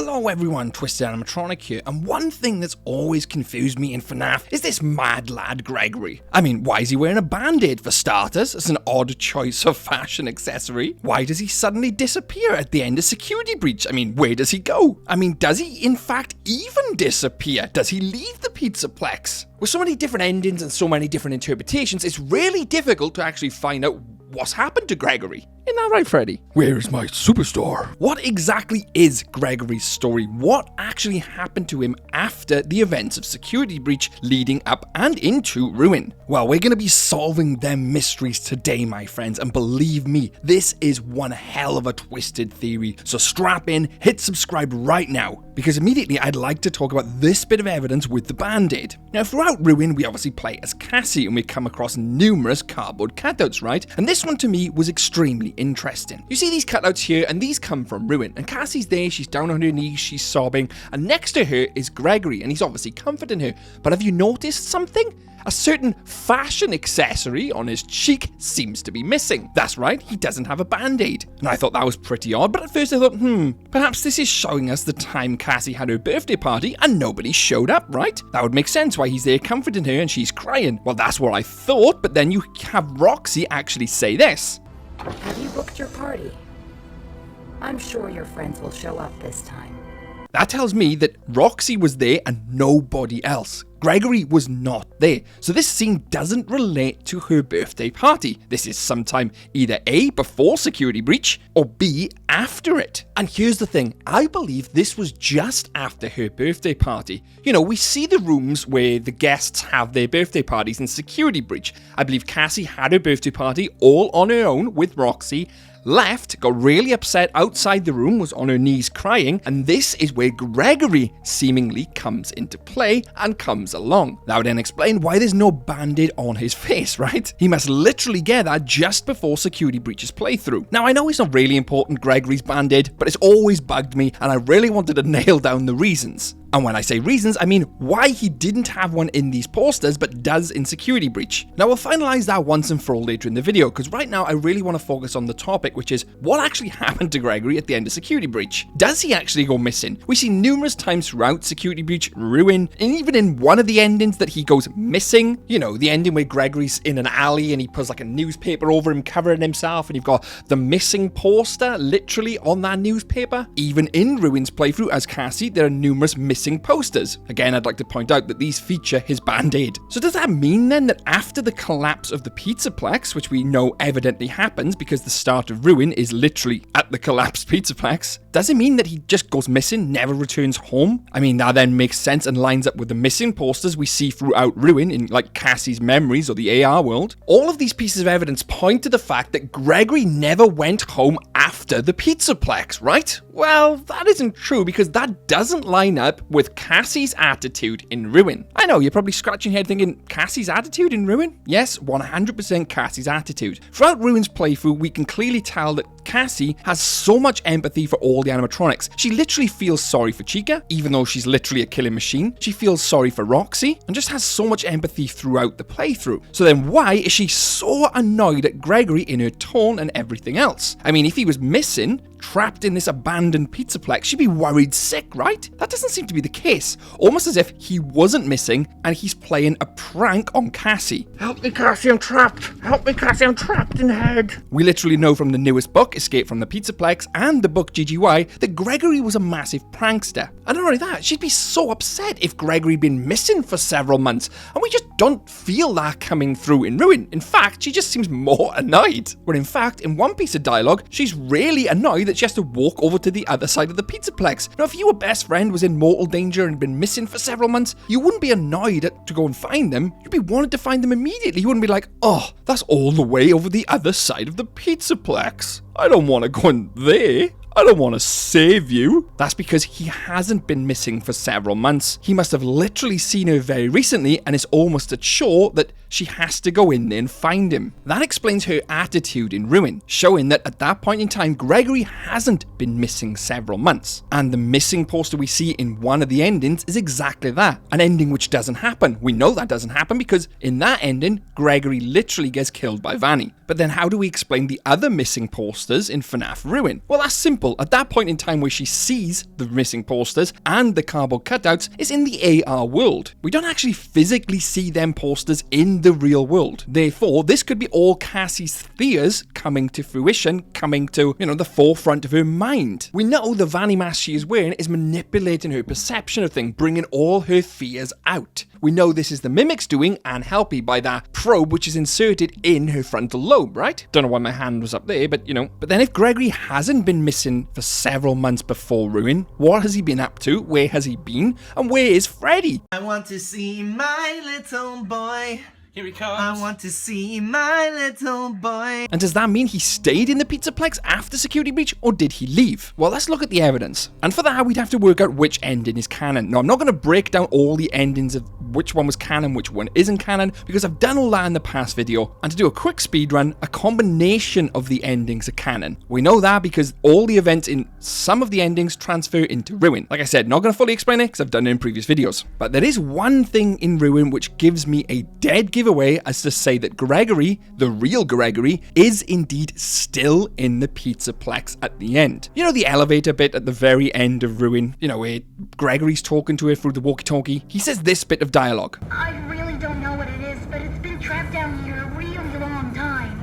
Hello everyone, Twisted Animatronic here, and one thing that's always confused me in FNAF is this mad lad Gregory. I mean, why is he wearing a band-aid for starters? It's an odd choice of fashion accessory. Why does he suddenly disappear at the end of Security Breach? I mean, where does he go? I mean, does he in fact even disappear? Does he leave the Pizzaplex? With so many different endings and so many different interpretations, it's really difficult to actually find out what's happened to Gregory. Isn't that right, Freddy? Where is my superstar? What exactly is Gregory's story? What actually happened to him after the events of Security Breach leading up and into Ruin? Well, we're going to be solving them mysteries today, my friends, and believe me, this is one hell of a twisted theory. So strap in, hit subscribe right now, because immediately I'd like to talk about this bit of evidence with the Band-Aid. Now, throughout Ruin, we obviously play as Cassie, and we come across numerous cardboard cutouts, right? And this one to me was extremely interesting. You see these cutouts here, and these come from Ruin, and Cassie's there, she's down on her knees, she's sobbing, and next to her is Gregory, and he's obviously comforting her. But have you noticed something? A certain fashion accessory on his cheek seems to be missing. That's right, he doesn't have a Band-Aid. And I thought that was pretty odd, but at first I thought, perhaps this is showing us the time Cassie had her birthday party and nobody showed up, right? That would make sense why he's there comforting her and she's crying. Well, that's what I thought, but then you have Roxy actually say this. Have you booked your party? I'm sure your friends will show up this time. That tells me that Roxy was there and nobody else. Gregory was not there, so this scene doesn't relate to her birthday party. This is sometime either A, before Security Breach, or B, after it. And here's the thing, I believe this was just after her birthday party. You know, we see the rooms where the guests have their birthday parties in Security Breach. I believe Cassie had her birthday party all on her own with Roxy, left, got really upset outside the room, was on her knees crying, and this is where Gregory seemingly comes into play and comes along. That would then explain why there's no Band-Aid on his face, right? He must literally get that just before Security Breach's playthrough. Now, I know it's not really important, Gregory's Band-Aid, but it's always bugged me, and I really wanted to nail down the reasons. And when I say reasons, I mean why he didn't have one in these posters but does in Security Breach. Now we'll finalize that once and for all later in the video, because right now I really want to focus on the topic, which is what actually happened to Gregory at the end of Security Breach. Does he actually go missing? We see numerous times throughout Security Breach, Ruin, and even in one of the endings that he goes missing. You know, the ending where Gregory's in an alley and he puts like a newspaper over him covering himself, and you've got the missing poster literally on that newspaper. Even in Ruin's playthrough as Cassie, there are numerous missing posters. Again, I'd like to point out that these feature his Band-Aid. So does that mean then that after the collapse of the Pizzaplex, which we know evidently happens because the start of Ruin is literally at the collapsed Pizzaplex, does it mean that he just goes missing, never returns home? I mean, that then makes sense and lines up with the missing posters we see throughout Ruin in like Cassie's memories or the AR world. All of these pieces of evidence point to the fact that Gregory never went home after the Pizzaplex, right? Well, that isn't true because that doesn't line up with Cassie's attitude in Ruin. I know, you're probably scratching your head thinking, Cassie's attitude in Ruin? Yes, 100% Cassie's attitude. Throughout Ruin's playthrough, we can clearly tell that Cassie has so much empathy for all the animatronics. She literally feels sorry for Chica, even though she's literally a killing machine. She feels sorry for Roxy, and just has so much empathy throughout the playthrough. So then why is she so annoyed at Gregory in her tone and everything else? I mean, if he was missing, trapped in this abandoned Pizzaplex, she'd be worried sick, right? That doesn't seem to be the case. Almost as if he wasn't missing and he's playing a prank on Cassie. Help me, Cassie, I'm trapped. Help me, Cassie, I'm trapped in the head. We literally know from the newest book, Escape from the Pizzaplex, and the book GGY, that Gregory was a massive prankster. And not only that, she'd be so upset if Gregory had been missing for several months, and we just don't feel that coming through in Ruin. In fact, she just seems more annoyed. When in fact, in one piece of dialogue, she's really annoyed that she has to walk over to the other side of the Pizzaplex. Now, if your best friend was in mortal danger and been missing for several months, you wouldn't be annoyed to go and find them. You'd be wanting to find them immediately. You wouldn't be like, oh, that's all the way over the other side of the Pizzaplex. I don't want to go in there. I don't want to save you. That's because he hasn't been missing for several months. He must have literally seen her very recently and is almost at sure that she has to go in there and find him. That explains her attitude in Ruin, showing that at that point in time, Gregory hasn't been missing several months. And the missing poster we see in one of the endings is exactly that. An ending which doesn't happen. We know that doesn't happen because in that ending, Gregory literally gets killed by Vanny. But then how do we explain the other missing posters in FNAF Ruin? Well, that's simple. At that point in time where she sees the missing posters and the cardboard cutouts is in the AR world. We don't actually physically see them posters in the real world. Therefore, this could be all Cassie's fears coming to fruition, coming to, the forefront of her mind. We know the Vanny mask she is wearing is manipulating her perception of things, bringing all her fears out. We know this is the Mimic's doing, and helped by that probe which is inserted in her frontal lobe, right? Don't know why my hand was up there, but But then if Gregory hasn't been missing for several months before Ruin, what has he been up to? Where has he been? And where is Freddy? I want to see my little boy. Here he comes. I want to see my little boy. And does that mean he stayed in the Pizzaplex after security breach, or did he leave? Well, let's look at the evidence. And for that, we'd have to work out which ending is canon. Now, I'm not going to break down all the endings of which one was canon, which one isn't canon, because I've done all that in the past video. And to do a quick speed run, a combination of the endings are canon. We know that because all the events in some of the endings transfer into Ruin. Like I said, not going to fully explain it because I've done it in previous videos. But there is one thing in Ruin which gives me a dead giveaway as to say that Gregory, the real Gregory, is indeed still in the Pizzaplex at the end. The elevator bit at the very end of Ruin, where Gregory's talking to her through the walkie-talkie. He says this bit of dialogue. I really don't know what it is, but it's been trapped down here a really long time.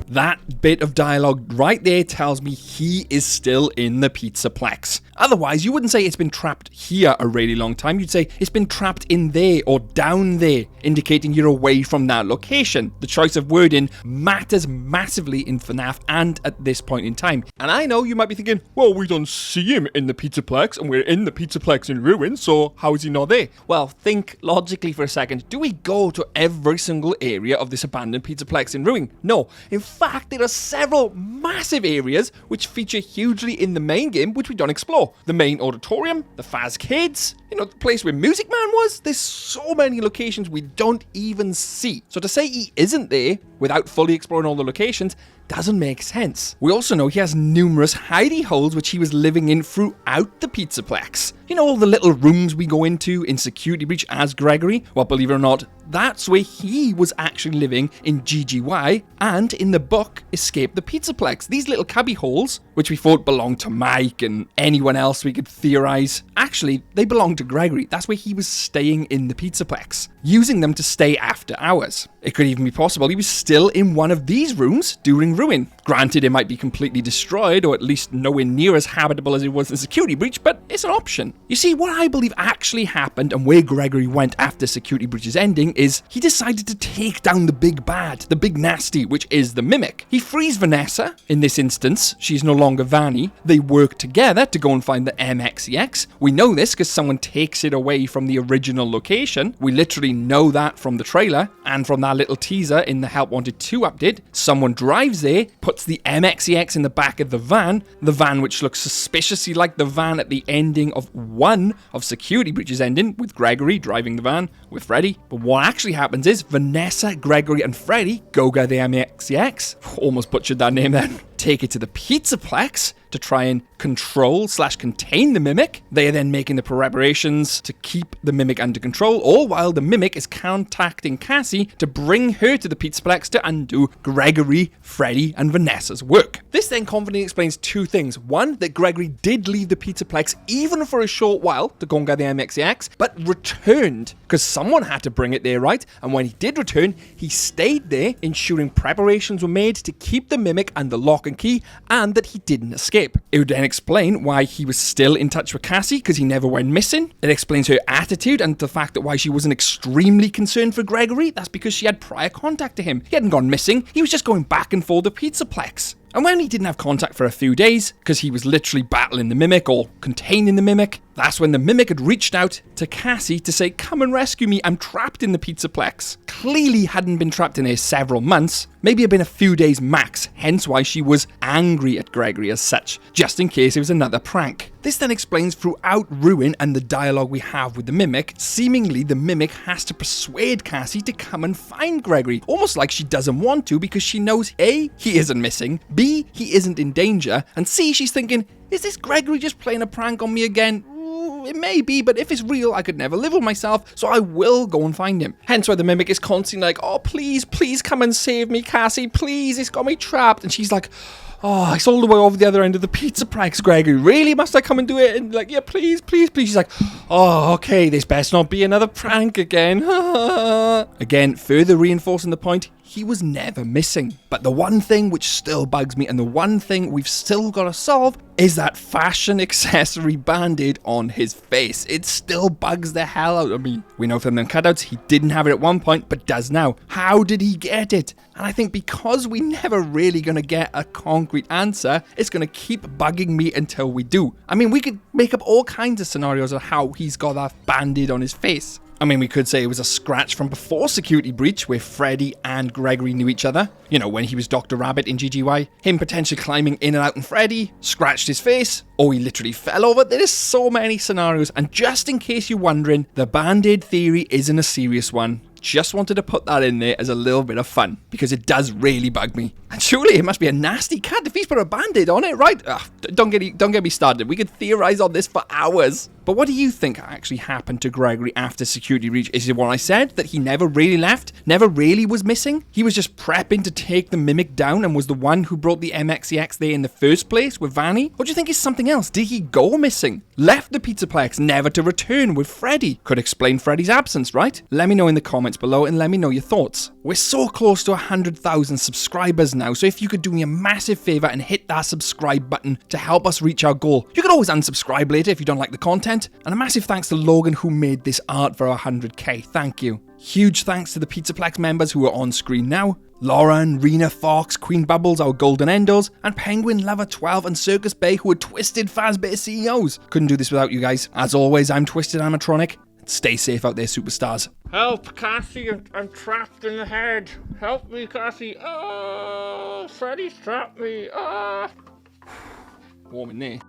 That bit of dialogue right there tells me he is still in the Pizzaplex. Otherwise, you wouldn't say it's been trapped here a really long time. You'd say it's been trapped in there or down there, indicating you're away from that location. The choice of wording matters massively in FNAF and at this point in time. And I know you might be thinking, well, we don't see him in the Pizzaplex and we're in the Pizzaplex in Ruin, so how is he not there? Well, think logically for a second. Do we go to every single area of this abandoned Pizzaplex in Ruin? No. In fact, there are several massive areas which feature hugely in the main game which we don't explore. The main auditorium, the Faz Kids, the place where Music Man was. There's so many locations we don't even see. So to say he isn't there without fully exploring all the locations doesn't make sense. We also know he has numerous hidey holes which he was living in throughout the Pizzaplex. All the little rooms we go into in Security Breach as Gregory? Well, believe it or not, that's where he was actually living in GGY and in the book Escape the Pizzaplex. These little cubby holes, which we thought belonged to Mike and anyone else we could theorize, actually, they belonged to Gregory. That's where he was staying in the Pizzaplex, using them to stay after hours. It could even be possible he was still in one of these rooms during Ruin. Granted, it might be completely destroyed, or at least nowhere near as habitable as it was in Security Breach, but it's an option. You see, what I believe actually happened and where Gregory went after Security Breach's ending is he decided to take down the big bad, the big nasty, which is the Mimic. He frees Vanessa. In this instance, she's no longer Vanny. They work together to go and find the MXEX. We know this because someone takes it away from the original location. We literally know that from the trailer and from that little teaser in the Help Wanted 2 update. Someone drives there, puts the MXEX in the back of the van which looks suspiciously like the van at the ending of one of Security Breach's ending, with Gregory driving the van with Freddy. But what actually happens is Vanessa, Gregory and Freddy go get the MXEX, almost butchered that name then, take it to the Pizzaplex to try and control/contain the Mimic. They are then making the preparations to keep the Mimic under control, all while the Mimic is contacting Cassie to bring her to the Pizzaplex to undo Gregory, Freddy, and Vanessa's work. This then confidently explains two things. One, that Gregory did leave the Pizzaplex even for a short while to go and get the MXEX, but returned because someone had to bring it there, right? And when he did return, he stayed there, ensuring preparations were made to keep the Mimic under lock and key, and that he didn't escape. It would then explain why he was still in touch with Cassie, because he never went missing. It explains her attitude and the fact that why she wasn't extremely concerned for Gregory. That's because she had prior contact to him. He hadn't gone missing. He was just going back and forth the Pizzaplex. And when he didn't have contact for a few days, because he was literally battling the Mimic or containing the Mimic, that's when the Mimic had reached out to Cassie to say, come and rescue me, I'm trapped in the Pizzaplex. Clearly hadn't been trapped in there several months, maybe had been a few days max, hence why she was angry at Gregory as such, just in case it was another prank. This then explains throughout Ruin and the dialogue we have with the Mimic, seemingly the Mimic has to persuade Cassie to come and find Gregory, almost like she doesn't want to because she knows A, he isn't missing, B, he isn't in danger, and C, she's thinking, is this Gregory just playing a prank on me again? it may be, but if it's real, I could never live with myself, so I will go and find him. Hence why the mimic is constantly like, oh, please come and save me, Cassie, please, it's got me trapped. And she's like, oh, it's all the way over the other end of the pizzaplex, Gregory. Really? Must I come and do it? And like, yeah, please. She's like, oh, okay, this best not be another prank again. Again, further reinforcing the point, he was never missing. But the one thing which still bugs me, and the one thing we've still got to solve, is that fashion accessory band-aid on his face. It still bugs the hell out of me. We know from them cutouts he didn't have it at one point, but does now. How did he get it? And I think because we never really gonna get a concrete answer, it's gonna keep bugging me until we do. I mean, we could make up all kinds of scenarios of how he's got that band-aid on his face. I mean, we could say it was a scratch from before Security Breach, where Freddy and Gregory knew each other. You know, when he was Dr. Rabbit in GGY. Him potentially climbing in and out in Freddy, scratched his face, or he literally fell over. There is so many scenarios, and just in case you're wondering, the Band-Aid theory isn't a serious one. Just wanted to put that in there as a little bit of fun, because it does really bug me. And surely it must be a nasty cat if he's put a band-aid on it, right? Ugh, don't get me started. We could theorize on this for hours. But what do you think actually happened to Gregory after Security Breach? Is it what I said, that he never really left? Never really was missing? He was just prepping to take the mimic down and was the one who brought the MXEX there in the first place with Vanny? Or do you think it's something else? Did he go missing? Left the pizzaplex, never to return with Freddy? Could explain Freddy's absence, right? Let me know in the comments below and let me know your thoughts. We're so close to 100,000 subscribers now, so if you could do me a massive favor and hit that subscribe button to help us reach our goal. You could always unsubscribe later if you don't like the content. And a massive thanks to Logan who made this art for 100k. Thank you. Huge thanks to the Pizzaplex members who are on screen now. Lauren, Rena, Fox, Queen Bubbles, our Golden Endos, and Penguin Lover 12 and Circus Bay who are Twisted Fazbear CEOs. Couldn't do this without you guys. As always, I'm Twisted Animatronic. Stay safe out there, superstars. Help, Cassie, I'm trapped in the head. Help me, Cassie. Oh, Freddy's trapped me. Oh. Warm in there.